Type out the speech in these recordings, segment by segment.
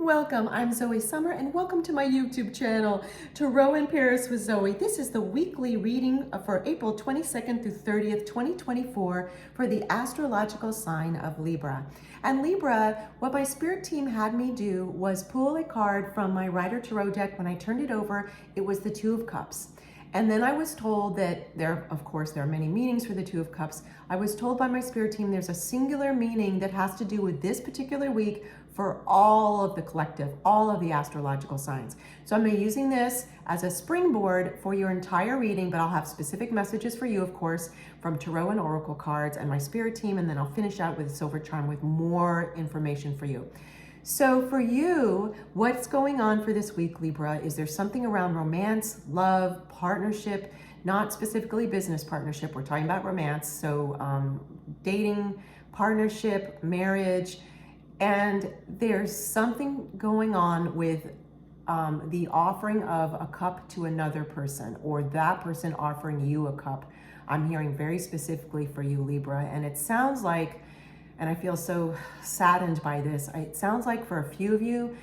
Welcome, I'm Zoe Summer and welcome to my YouTube channel, Tarot in Paris with Zoe. This is the weekly reading for April 22nd through 30th, 2024 for the astrological sign of Libra. And Libra, what my spirit team had me do was pull a card from my Rider Tarot deck. When I turned it over, it was the Two of Cups. And then I was told that of course, there are many meanings for the Two of Cups. I was told by my spirit team there's a singular meaning that has to do with this particular week for all of the collective, all of the astrological signs. So I'm using this as a springboard for your entire reading, but I'll have specific messages for you, of course, from Tarot and Oracle cards and my spirit team, and then I'll finish out with a silver charm with more information for you. So for you, what's going on for this week, Libra? Is there something around romance, love, partnership, not specifically business partnership? We're talking about romance. So dating, partnership, marriage, and there's something going on with the offering of a cup to another person, or that person offering you a cup. I'm hearing very specifically for you, Libra, and it sounds like, and I feel so saddened by this, it sounds like for a few of you,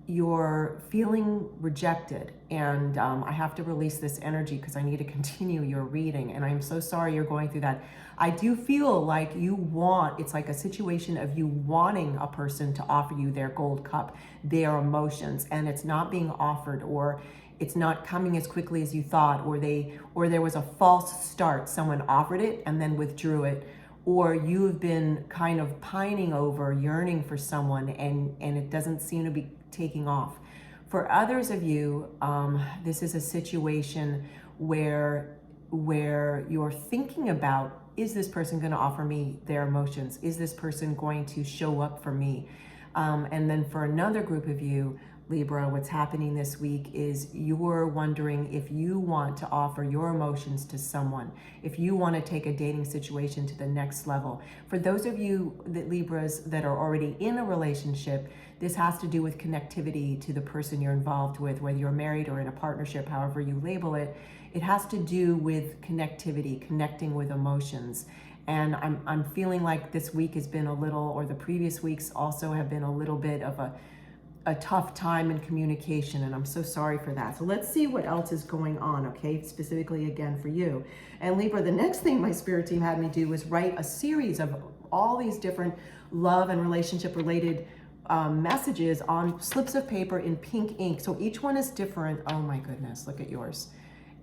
you're feeling rejected. And I have to release this energy because I need to continue your reading. And I'm so sorry you're going through that. I do feel like it's like a situation of you wanting a person to offer you their gold cup, their emotions, and it's not being offered, or it's not coming as quickly as you thought, or there was a false start. Someone offered it and then withdrew it. Or you've been kind of pining over, yearning for someone, and it doesn't seem to be taking off. For others of you, this is a situation where you're thinking about, is this person going to offer me their emotions? Is this person going to show up for me? And then for another group of you, Libra, what's happening this week is you're wondering if you want to offer your emotions to someone, if you want to take a dating situation to the next level. For those of you, Libras, that are already in a relationship, this has to do with connectivity to the person you're involved with, whether you're married or in a partnership, however you label it. It has to do with connectivity, connecting with emotions. And I'm feeling like this week has been a little, or the previous weeks also have been a little bit of a tough time in communication, and I'm so sorry for that. So let's see what else is going on, okay? Specifically again for you. And Libra, the next thing my spirit team had me do was write a series of all these different love and relationship related messages on slips of paper in pink ink. So each one is different. Oh my goodness, look at yours.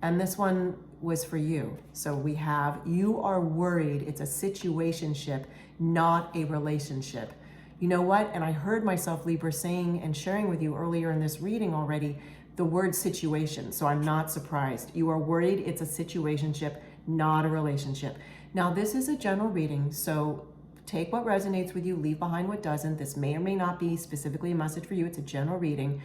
And this one was for you. So we have, you are worried. It's a situationship, not a relationship. You know what? And I heard myself, Libra, saying and sharing with you earlier in this reading already, the word situation. So I'm not surprised. You are worried it's a situationship, not a relationship. Now, this is a general reading, so take what resonates with you, leave behind what doesn't. This may or may not be specifically a message for you. It's a general reading.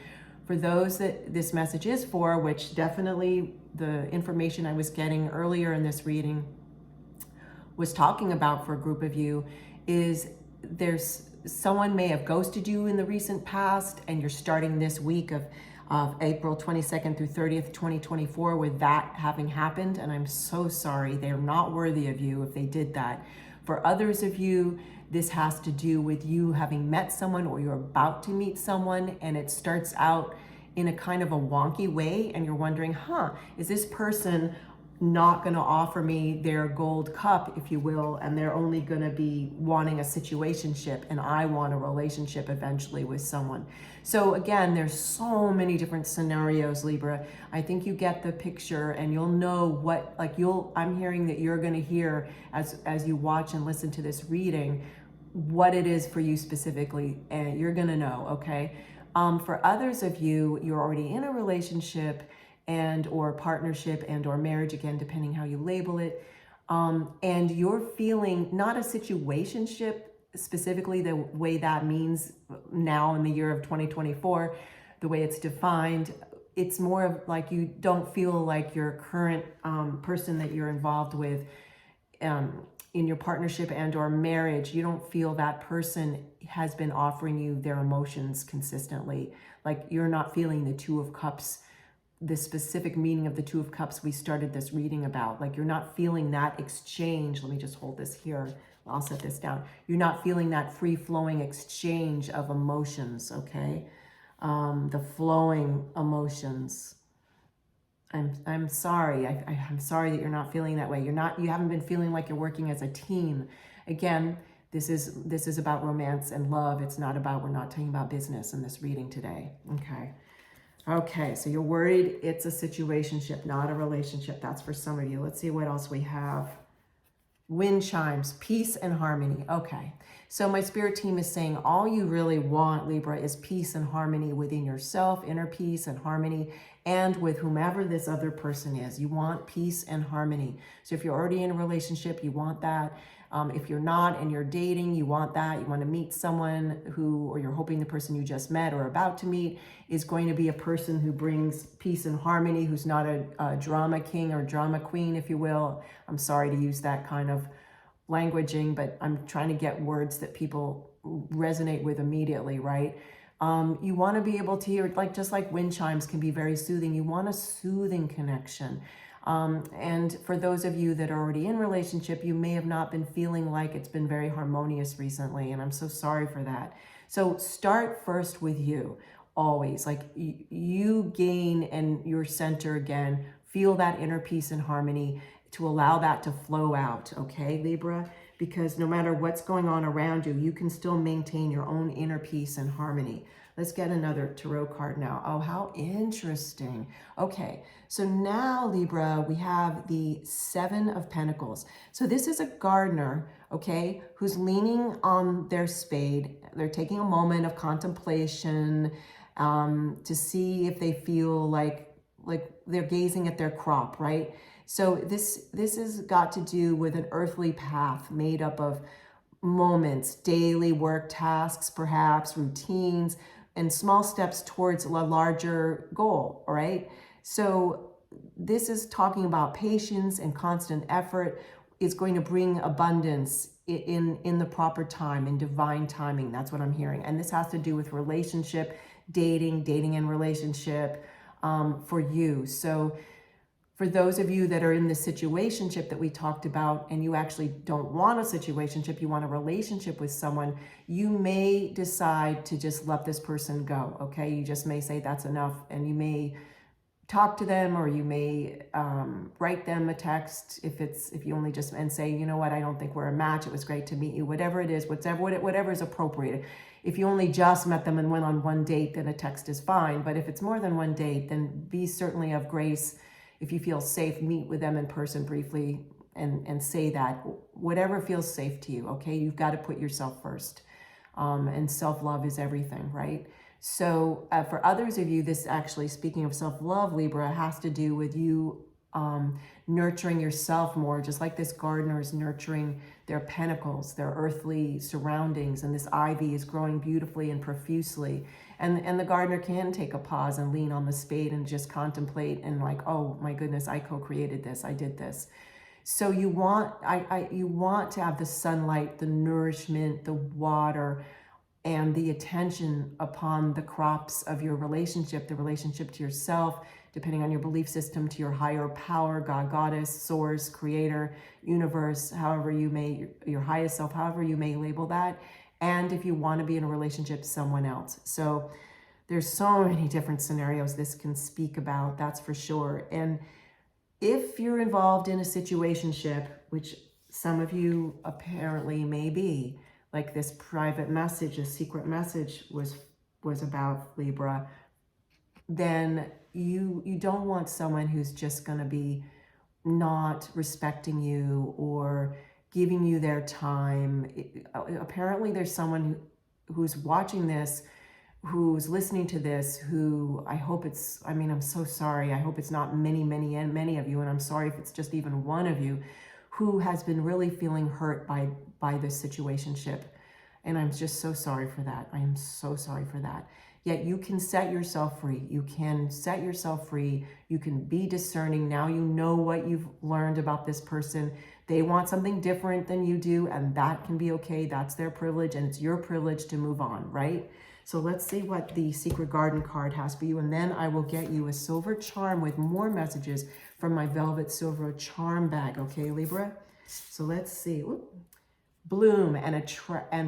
For those that this message is for, which definitely the information I was getting earlier in this reading was talking about for a group of you, is someone may have ghosted you in the recent past, and you're starting this week of April 22nd through 30th, 2024 with that having happened. And I'm so sorry. They're not worthy of you if they did that. For others of you, this has to do with you having met someone, or you're about to meet someone, and it starts out in a kind of a wonky way, and you're wondering, is this person not going to offer me their gold cup, if you will, and they're only going to be wanting a situationship, and I want a relationship eventually with someone. So again, there's so many different scenarios, Libra. I think you get the picture, and you'll know what, I'm hearing that you're going to hear as you watch and listen to this reading, what it is for you specifically, and you're going to know, okay? For others of you, you're already in a relationship and or partnership and or marriage, again, depending how you label it. And you're feeling not a situationship, specifically the way that means now in the year of 2024, the way it's defined. It's more of like you don't feel like your current person that you're involved with in your partnership and or marriage, you don't feel that person has been offering you their emotions consistently. Like you're not feeling the Two of Cups, the specific meaning of the Two of Cups we started this reading about. Like you're not feeling that exchange. Let me just hold this here I'll set this down. You're not feeling that free-flowing exchange of emotions, okay? The flowing emotions. I'm sorry. I'm sorry that you're not feeling that way. You haven't been feeling like you're working as a team. Again, this is about romance and love. It's not about, we're not talking about business in this reading today. Okay, so you're worried it's a situationship, not a relationship. That's for some of you. Let's see what else we have. Wind chimes, peace and harmony. Okay, so my spirit team is saying all you really want, Libra, is peace and harmony within yourself, inner peace and harmony, and with whomever this other person is. You want peace and harmony. So if you're already in a relationship, you want that. If you're not and you're dating, you want that. You want to meet someone who, or you're hoping the person you just met or about to meet is going to be a person who brings peace and harmony, who's not a drama king or drama queen, if you will. I'm sorry to use that kind of languaging, but I'm trying to get words that people resonate with immediately, right? You want to be able to hear, just like wind chimes can be very soothing. You want a soothing connection. And for those of you that are already in relationship, you may have not been feeling like it's been very harmonious recently, and I'm so sorry for that. So start first with you, always. Like you gain and your center again, feel that inner peace and harmony to allow that to flow out, okay, Libra? Because no matter what's going on around you, you can still maintain your own inner peace and harmony. Let's get another tarot card now. Oh, how interesting. Okay, so now, Libra, we have the Seven of Pentacles. So this is a gardener, okay, who's leaning on their spade. They're taking a moment of contemplation to see if they feel like they're gazing at their crop, right? So this has got to do with an earthly path made up of moments, daily work tasks, perhaps routines, and small steps towards a larger goal, all right? So this is talking about patience and constant effort is going to bring abundance in the proper time, in divine timing. That's what I'm hearing. And this has to do with relationship, dating and relationship for you. So for those of you that are in the situationship that we talked about and you actually don't want a situationship, you want a relationship with someone, you may decide to just let this person go, okay? You just may say that's enough, and you may talk to them, or you may write them a text if you only just, and say, you know what, I don't think we're a match. It was great to meet you. Whatever it is, whatever is appropriate. If you only just met them and went on one date, then a text is fine. But if it's more than one date, then be certainly of grace. If you feel safe, meet with them in person briefly and say that. Whatever feels safe to you, okay? You've got to put yourself first. And self-love is everything, right? So for others of you, this actually, speaking of self-love, Libra, has to do with you nurturing yourself more, just like this gardener is nurturing their pentacles, their earthly surroundings, and this ivy is growing beautifully and profusely. And the gardener can take a pause and lean on the spade and just contemplate and like, oh my goodness, I co-created this, I did this. So you want, you want to have the sunlight, the nourishment, the water, and the attention upon the crops of your relationship, the relationship to yourself, depending on your belief system, to your higher power, God, Goddess, Source, Creator, Universe, however you may, your highest self, however you may label that. And if you want to be in a relationship to someone else. So there's so many different scenarios this can speak about, that's for sure. And if you're involved in a situationship, which some of you apparently may be, like this private message, a secret message was about, Libra, then you don't want someone who's just going to be not respecting you or giving you their time. Apparently there's someone who's watching this, who's listening to this, who I hope it's, I mean, I'm so sorry. I hope it's not many of you. And I'm sorry if it's just even one of you who has been really feeling hurt by this situationship. And I'm just so sorry for that. I am so sorry for that. Yet you can set yourself free. You can set yourself free. You can be discerning. Now you know what you've learned about this person. They want something different than you do, and that can be okay. That's their privilege, and it's your privilege to move on, right? So let's see what the Secret Garden card has for you, and then I will get you a silver charm with more messages from my Velvet Silver Charm bag, okay, Libra? So let's see. Ooh. bloom and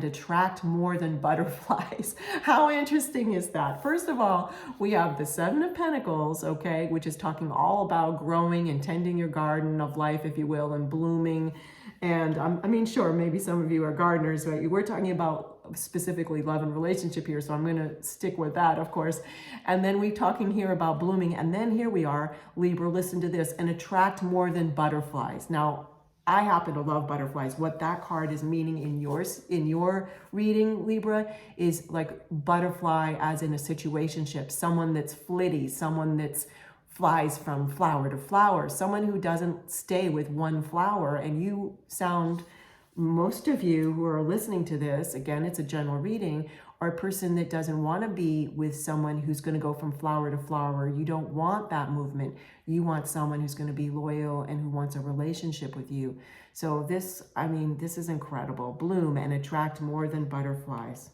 attract more than butterflies. How interesting is that? First of all, we have the Seven of Pentacles, okay, which is talking all about growing and tending your garden of life, if you will, and blooming. And I mean, sure, maybe some of you are gardeners, but we're talking about specifically love and relationship here, so I'm going to stick with that, of course. And then we're talking here about blooming, and then here we are, Libra, listen to this, and attract more than butterflies. Now, I happen to love butterflies. What that card is meaning in your reading, Libra, is like butterfly as in a situationship, someone that's flitty, someone that's flies from flower to flower, someone who doesn't stay with one flower. And you sound, most of you who are listening to this, again, it's a general reading, are a person that doesn't want to be with someone who's going to go from flower to flower. You don't want that movement. You want someone who's going to be loyal and who wants a relationship with you. So this, I mean, this is incredible. Bloom and attract more than butterflies.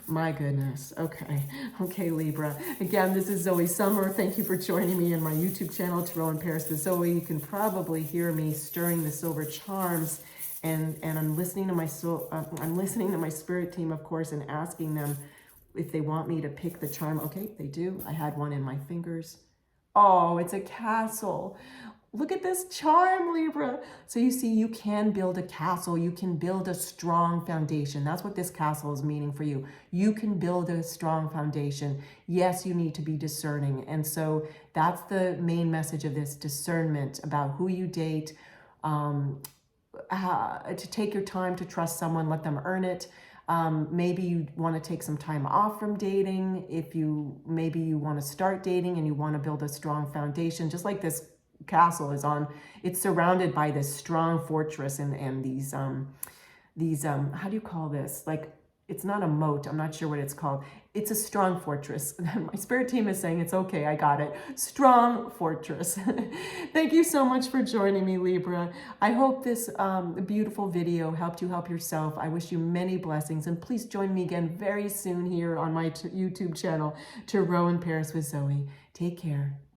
My goodness. Okay, Libra. Again, this is Zoe Summer. Thank you for joining me in my YouTube channel, Tarot in Paris with Zoe. You can probably hear me stirring the silver charms. And I'm listening to my soul. I'm listening to my spirit team, of course, and asking them if they want me to pick the charm. Okay, they do. I had one in my fingers. Oh, it's a castle. Look at this charm, Libra. So you see, you can build a castle. You can build a strong foundation. That's what this castle is meaning for you. You can build a strong foundation. Yes, you need to be discerning. And so that's the main message of this, discernment about who you date, to take your time to trust someone, let them earn it. Maybe you want to take some time off from dating. Maybe you want to start dating and you want to build a strong foundation, just like this castle is on. It's surrounded by this strong fortress and these how do you call this? Like, it's not a moat. I'm not sure what it's called. It's a strong fortress. My spirit team is saying it's okay. I got it. Strong fortress. Thank you so much for joining me, Libra. I hope this beautiful video helped you help yourself. I wish you many blessings, and please join me again very soon here on my YouTube channel, Tarot in Paris with Zoe. Take care.